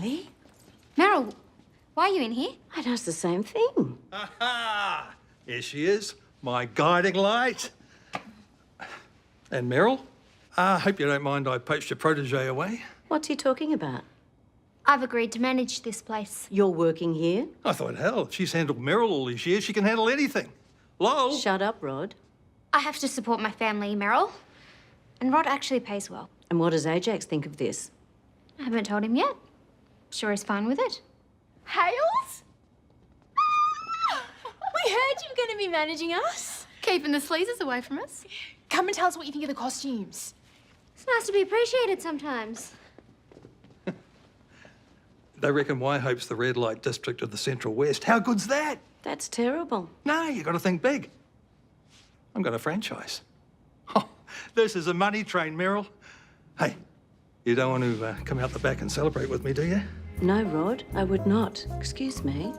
Really? Meryl, why are you in here? I noticed the same thing. Aha! Here she is, my guiding light. And Meryl, I hope you don't mind I poached your protege away. What's he talking about? I've agreed to manage this place. You're working here? I thought, hell, if she's handled Meryl all these years, she can handle anything. Lol. Shut up, Rod. I have to support my family, Meryl. And Rod actually pays well. And what does Ajax think of this? I haven't told him yet. Sure he's fine with it. Hales? We heard you were going to be managing us. Keeping the sleazes away from us. Come and tell us what you think of the costumes. It's nice to be appreciated sometimes. They reckon Whyhope's the red light district of the Central West. How good's that? That's terrible. No, you got to think big. I'm going to franchise. Oh, this is a money train, Meryl. Hey, you don't want to come out the back and celebrate with me, do you? No, Rod, I would not. Excuse me.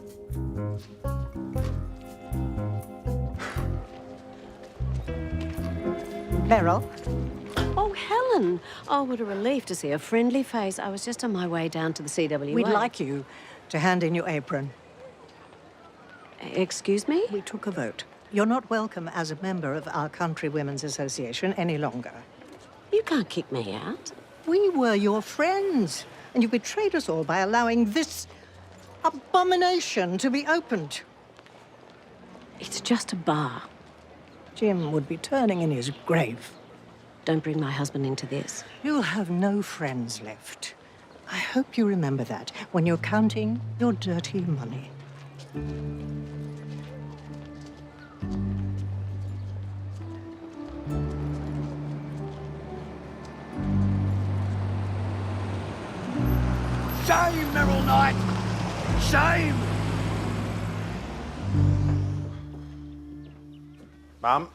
Meryl? Oh, Helen. Oh, what a relief to see a friendly face. I was just on my way down to the CWA. We'd like you to hand in your apron. Excuse me? We took a vote. You're not welcome as a member of our Country Women's Association any longer. You can't kick me out. We were your friends, and you betrayed us all by allowing this abomination to be opened. It's just a bar. Jim would be turning in his grave. Don't bring my husband into this. You'll have no friends left. I hope you remember that when you're counting your dirty money. Shame, Meryl Knight! Shame! Mum?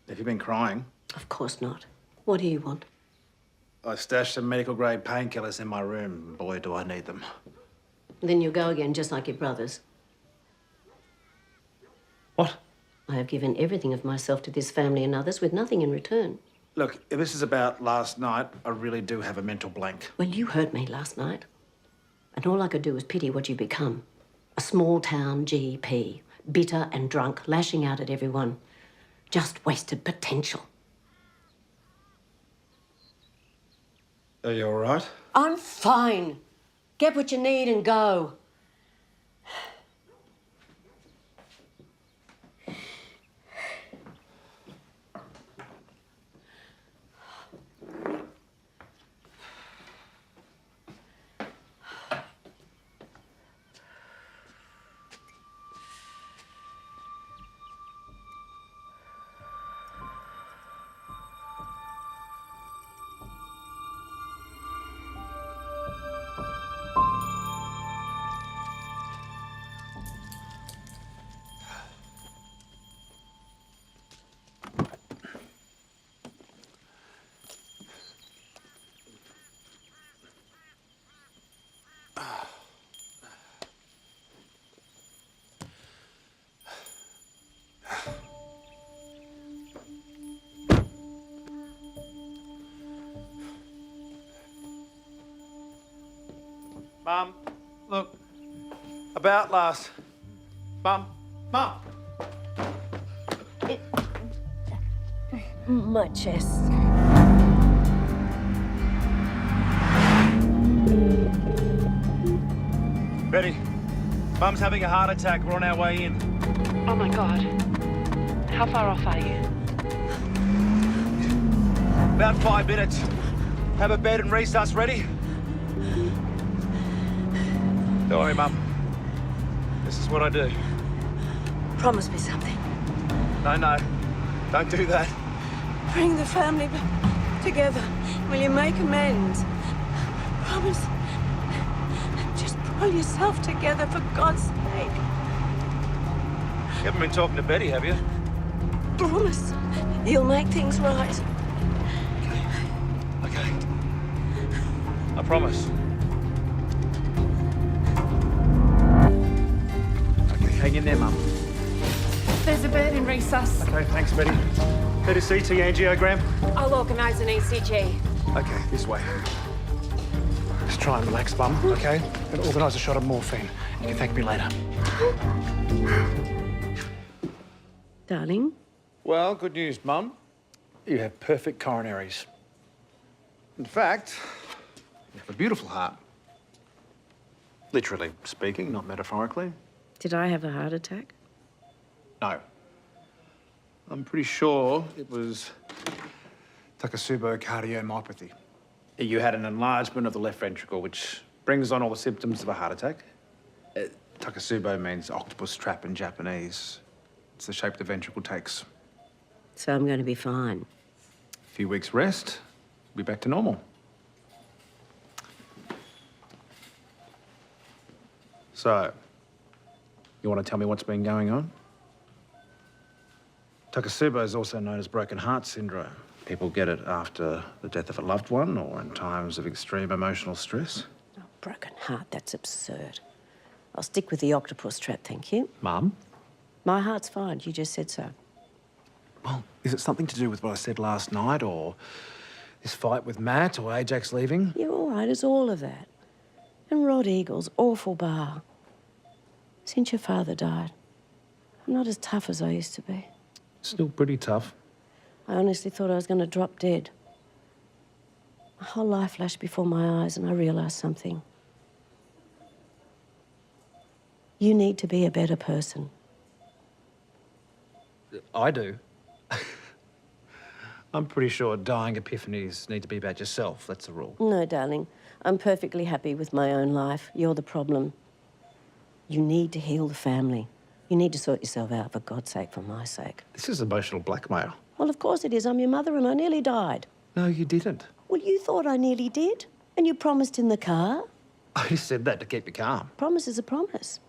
Have you been crying? Of course not. What do you want? I stashed some medical-grade painkillers in my room. Boy, do I need them. Then you go again, just like your brothers. What? I have given everything of myself to this family and others with nothing in return. Look, if this is about last night, I really do have a mental blank. Well, you hurt me last night. And all I could do was pity what you become. A small-town GP, bitter and drunk, lashing out at everyone. Just wasted potential. Are you all right? I'm fine. Get what you need and go. Mum, look. About last... Mum. My chest. Betty, Mum's having a heart attack. We're on our way in. Oh my God. How far off are you? About 5 minutes. Have a bed and resus ready? Don't worry, Mum. This is what I do. Promise me something. No. Don't do that. Bring the family back together. Will you make amends? Promise. Just pull yourself together, for God's sake. You haven't been talking to Betty, have you? Promise. You'll make things right. Okay. I promise. Okay, hang in there, Mum. There's a bed in resus. Okay, thanks, Betty. Need a CT angiogram? I'll organise an ECG. Okay, this way. try and relax, Mum, OK? And organise a shot of morphine. You can thank me later. Darling? Well, good news, Mum. You have perfect coronaries. In fact, you have a beautiful heart. Literally speaking, not metaphorically. Did I have a heart attack? No. I'm pretty sure it was Takotsubo cardiomyopathy. You had an enlargement of the left ventricle, which brings on all the symptoms of a heart attack. Takotsubo means octopus trap in Japanese. It's the shape the ventricle takes. So I'm going to be fine. A few weeks rest, be back to normal. So, you want to tell me what's been going on? Takotsubo is also known as broken heart syndrome. People get it after the death of a loved one or in times of extreme emotional stress. Oh, broken heart, that's absurd. I'll stick with the octopus trap, thank you. Mum? My heart's fine, you just said so. Well, is it something to do with what I said last night, or this fight with Matt, or Ajax leaving? You're all right, it's all of that. And Rod Eagle's awful bar. Since your father died, I'm not as tough as I used to be. Still pretty tough. I honestly thought I was going to drop dead. My whole life flashed before my eyes and I realised something. You need to be a better person. I do. I'm pretty sure dying epiphanies need to be about yourself. That's the rule. No, darling. I'm perfectly happy with my own life. You're the problem. You need to heal the family. You need to sort yourself out, for God's sake, for my sake. This is emotional blackmail. Well, of course it is. I'm your mother and I nearly died. No, you didn't. Well, you thought I nearly did. And you promised in the car. I just said that to keep you calm. Promise is a promise.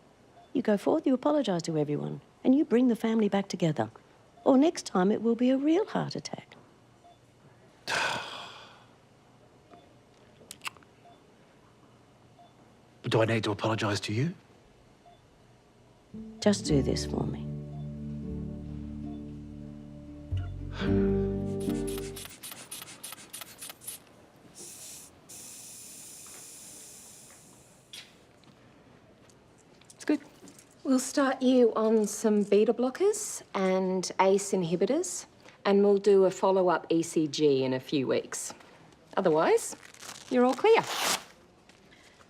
You go forth, you apologise to everyone, and you bring the family back together. Or next time it will be a real heart attack. But do I need to apologise to you? Just do this for me. It's good. We'll start you on some beta blockers and ACE inhibitors, and we'll do a follow-up ECG in a few weeks. Otherwise, you're all clear.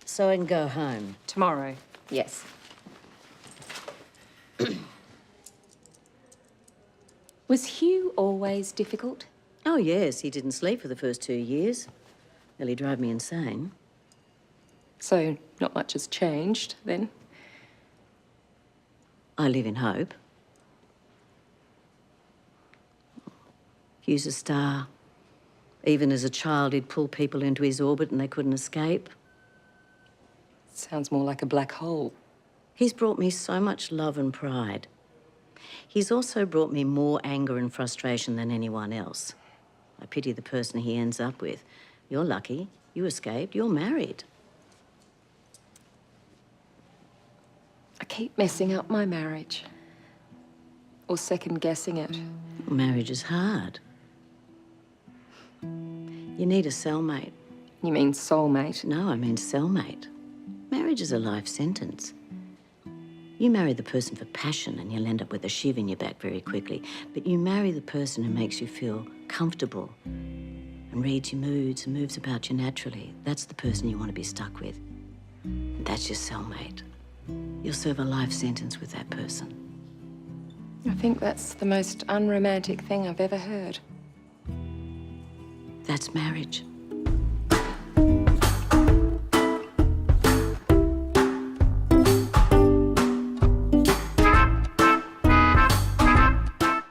So I can go home. Tomorrow, yes. Was Hugh always difficult? Oh, yes, he didn't sleep for the first 2 years. Nearly drove me insane. So not much has changed, then? I live in hope. Hugh's a star. Even as a child, he'd pull people into his orbit and they couldn't escape. Sounds more like a black hole. He's brought me so much love and pride. He's also brought me more anger and frustration than anyone else. I pity the person he ends up with. You're lucky. You escaped. You're married. I keep messing up my marriage. Or second-guessing it. Marriage is hard. You need a cellmate. You mean soulmate? No, I mean cellmate. Marriage is a life sentence. You marry the person for passion and you'll end up with a shiv in your back very quickly. But you marry the person who makes you feel comfortable and reads your moods and moves about you naturally. That's the person you want to be stuck with. That's your cellmate. You'll serve a life sentence with that person. I think that's the most unromantic thing I've ever heard. That's marriage.